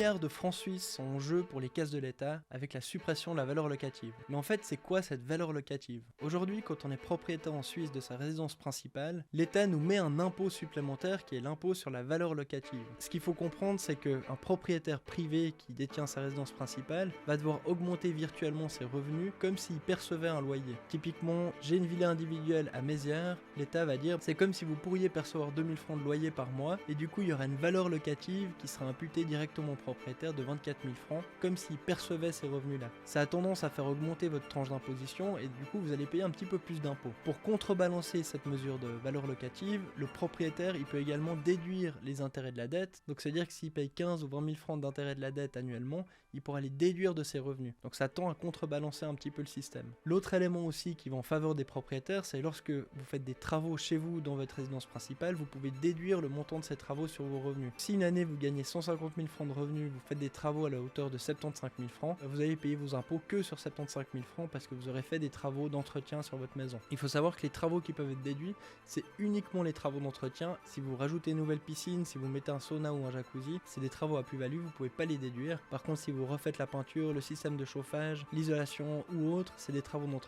milliards de francs suisses sont en jeu pour les caisses de l'État avec la suppression de la valeur locative. Mais en fait, c'est quoi cette valeur locative? Aujourd'hui, quand on est propriétaire en Suisse de sa résidence principale, l'État nous met un impôt supplémentaire qui est l'impôt sur la valeur locative. Ce qu'il faut comprendre, c'est qu'un propriétaire privé qui détient sa résidence principale va devoir augmenter virtuellement ses revenus comme s'il percevait un loyer. Typiquement, j'ai une villa individuelle à Mézières, l'État va dire c'est comme si vous pourriez percevoir 2000 francs de loyer par mois et du coup il y aura une valeur locative qui sera imputée directement au propriétaire de 24 000 francs comme s'il percevait ces revenus là. Ça a tendance à faire augmenter votre tranche d'imposition et du coup vous allez payer un petit peu plus d'impôts. Pour contrebalancer cette mesure de valeur locative, le propriétaire il peut également déduire les intérêts de la dette, donc c'est à dire que s'il paye 15 ou 20 000 francs d'intérêts de la dette annuellement, il pourra les déduire de ses revenus. Donc ça tend à contrebalancer un petit peu le système. L'autre élément aussi qui va en faveur des propriétaires, c'est lorsque vous faites des travaux chez vous dans votre résidence principale, vous pouvez déduire le montant de ces travaux sur vos revenus. Si une année vous gagnez 150 000 francs de revenus, vous faites des travaux à la hauteur de 75 000 francs, vous allez payer vos impôts que sur 75 000 francs parce que vous aurez fait des travaux d'entretien sur votre maison. Il faut savoir que les travaux qui peuvent être déduits, c'est uniquement les travaux d'entretien. Si vous rajoutez une nouvelle piscine, si vous mettez un sauna ou un jacuzzi, c'est des travaux à plus-value, vous pouvez pas les déduire. Par contre, si vous refaites la peinture, le système de chauffage, l'isolation ou autre, c'est des travaux d'entretien